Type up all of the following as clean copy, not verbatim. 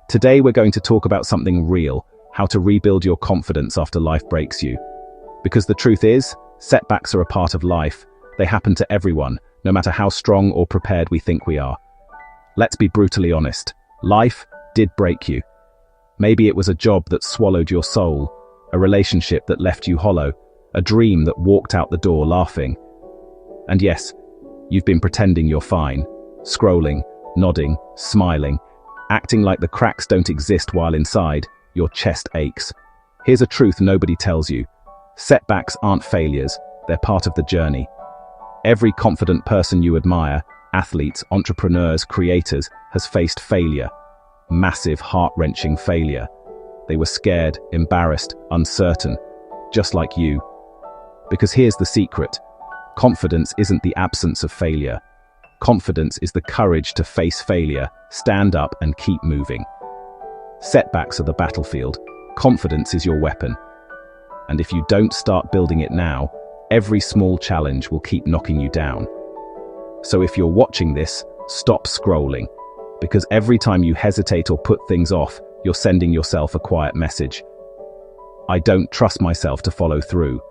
Today we're going to talk about something real, how to rebuild your confidence after life breaks you. Because the truth is, setbacks are a part of life. They happen to everyone, no matter how strong or prepared we think we are. Let's be brutally honest. Life did break you. Maybe it was a job that swallowed your soul, a relationship that left you hollow, a dream that walked out the door laughing. And yes, you've been pretending you're fine, scrolling, nodding, smiling, acting like the cracks don't exist while inside, your chest aches. Here's a truth nobody tells you. Setbacks aren't failures, they're part of the journey. Every confident person you admire, athletes, entrepreneurs, creators, has faced failure. Massive, heart-wrenching failure. They were scared, embarrassed, uncertain, just like you. Because here's the secret. Confidence isn't the absence of failure. Confidence is the courage to face failure, stand up and keep moving. Setbacks are the battlefield. Confidence is your weapon. And if you don't start building it now, every small challenge will keep knocking you down. So if you're watching this, stop scrolling. Because every time you hesitate or put things off, you're sending yourself a quiet message. I don't trust myself to follow through.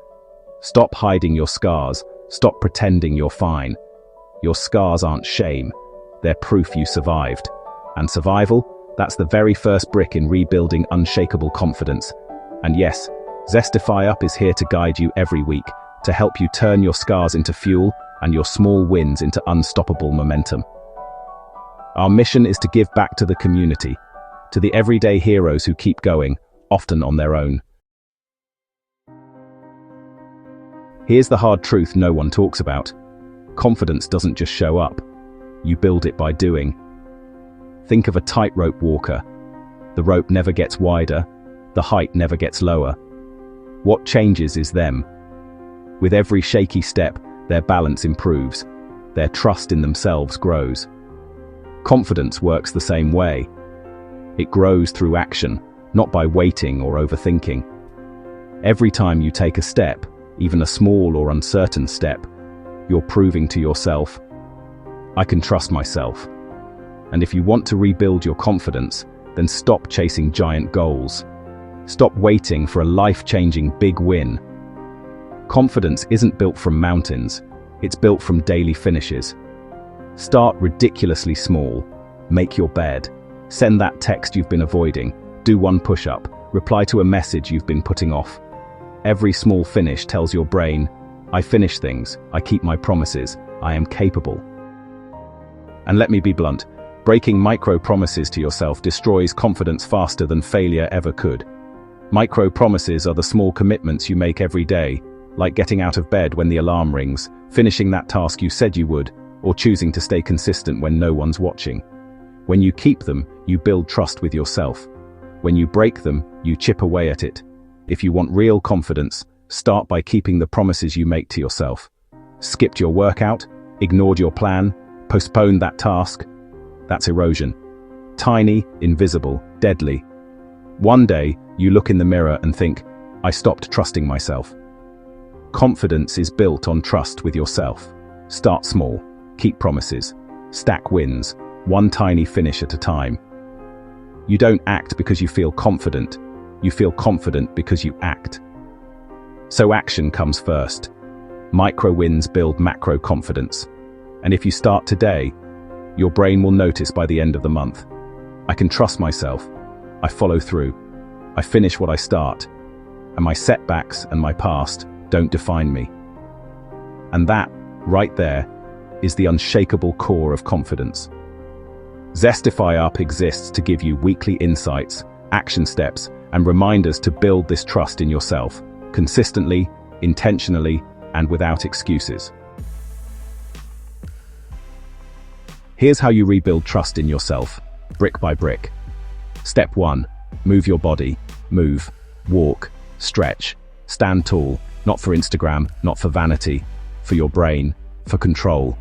Stop hiding your scars. Stop pretending you're fine. Your scars aren't shame. They're proof you survived. And survival, that's the very first brick in rebuilding unshakable confidence. And yes, ZestifyUp is here to guide you every week, to help you turn your scars into fuel and your small wins into unstoppable momentum. Our mission is to give back to the community, to the everyday heroes who keep going, often on their own. Here's the hard truth no one talks about. Confidence doesn't just show up. You build it by doing. Think of a tightrope walker. The rope never gets wider, the height never gets lower. What changes is them. With every shaky step, their balance improves. Their trust in themselves grows. Confidence works the same way. It grows through action, not by waiting or overthinking. Every time you take a step, even a small or uncertain step, you're proving to yourself, I can trust myself. And if you want to rebuild your confidence, then stop chasing giant goals. Stop waiting for a life-changing big win. Confidence isn't built from mountains, it's built from daily finishes. Start ridiculously small. Make your bed. Send that text you've been avoiding. Do one push-up. Reply to a message you've been putting off. Every small finish tells your brain, I finish things, I keep my promises, I am capable. And let me be blunt, breaking micro-promises to yourself destroys confidence faster than failure ever could. Micro-promises are the small commitments you make every day, like getting out of bed when the alarm rings, finishing that task you said you would, or choosing to stay consistent when no one's watching. When you keep them, you build trust with yourself. When you break them, you chip away at it. If you want real confidence, start by keeping the promises you make to yourself. Skipped your workout, ignored your plan, postponed that task. That's erosion. Tiny, invisible, deadly. One day, you look in the mirror and think, I stopped trusting myself. Confidence is built on trust with yourself. Start small, keep promises, stack wins, one tiny finish at a time. You don't act because you feel confident. You feel confident because you act. So action comes first. Micro wins build macro confidence. And if you start today, your brain will notice by the end of the month. I can trust myself. I follow through. I finish what I start. And my setbacks and my past don't define me. And that, right there, is the unshakable core of confidence. ZestifyUp exists to give you weekly insights, action steps, and reminders to build this trust in yourself, consistently, intentionally, and without excuses. Here's how you rebuild trust in yourself, brick by brick. Step 1. Move your body. Move, walk, stretch, stand tall, not for Instagram, not for vanity, for your brain, for control.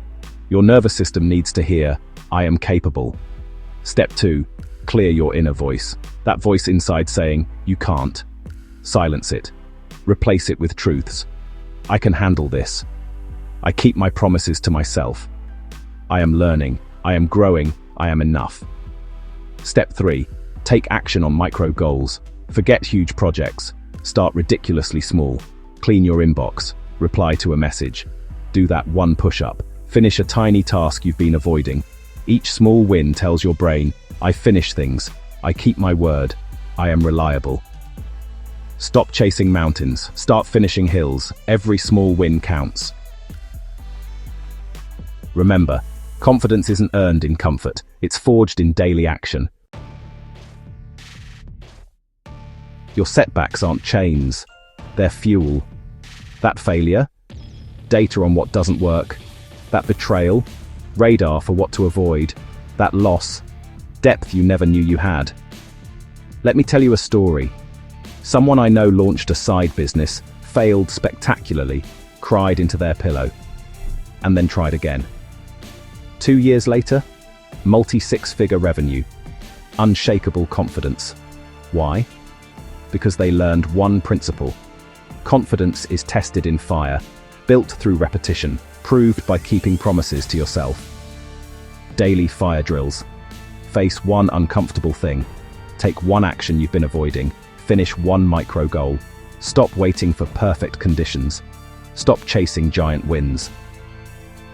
Your nervous system needs to hear, I am capable. Step 2. Clear your inner voice. That voice inside saying, you can't. Silence it. Replace it with truths. I can handle this. I keep my promises to myself. I am learning. I am growing. I am enough. Step 3. Take action on micro goals. Forget huge projects. Start ridiculously small. Clean your inbox. Reply to a message. Do that one push-up. Finish a tiny task you've been avoiding. Each small win tells your brain, I finish things. I keep my word. I am reliable. Stop chasing mountains. Start finishing hills. Every small win counts. Remember, confidence isn't earned in comfort. It's forged in daily action. Your setbacks aren't chains. They're fuel. That failure, data on what doesn't work. That betrayal, radar for what to avoid. That loss, depth you never knew you had. Let me tell you a story. Someone I know launched a side business, failed spectacularly, cried into their pillow, and then tried again. 2 years later, multi-six-figure revenue, unshakable confidence. Why? Because they learned one principle. Confidence is tested in fire, built through repetition, proved by keeping promises to yourself. Daily fire drills. Face one uncomfortable thing. Take one action you've been avoiding. Finish one micro goal. Stop waiting for perfect conditions. Stop chasing giant wins.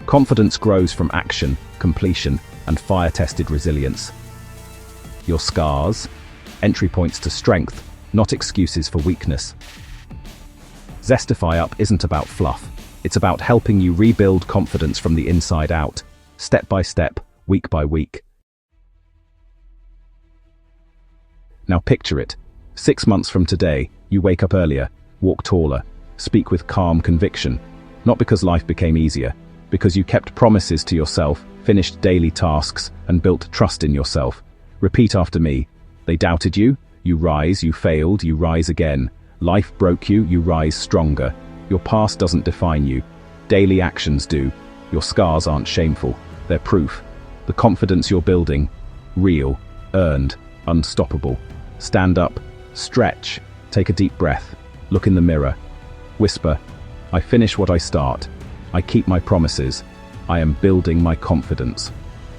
Confidence grows from action, completion, and fire-tested resilience. Your scars, entry points to strength, not excuses for weakness. ZestifyUp isn't about fluff. It's about helping you rebuild confidence from the inside out, step by step, week by week. Now picture it. 6 months from today, you wake up earlier, walk taller, speak with calm conviction, not because life became easier, because you kept promises to yourself, finished daily tasks, and built trust in yourself. Repeat after me. They doubted you, you rise, you failed, you rise again. Life broke you, you rise stronger. Your past doesn't define you. Daily actions do. Your scars aren't shameful. They're proof. The confidence you're building, real, earned, unstoppable. Stand up, stretch, take a deep breath, look in the mirror. Whisper, I finish what I start. I keep my promises. I am building my confidence.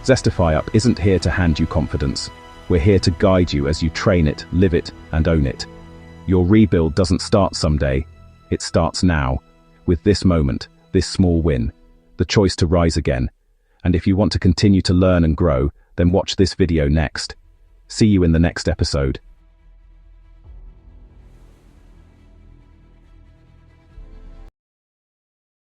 ZestifyUp isn't here to hand you confidence. We're here to guide you as you train it, live it, and own it. Your rebuild doesn't start someday. It starts now, with this moment, this small win, the choice to rise again. And if you want to continue to learn and grow, then watch this video next. See you in the next episode.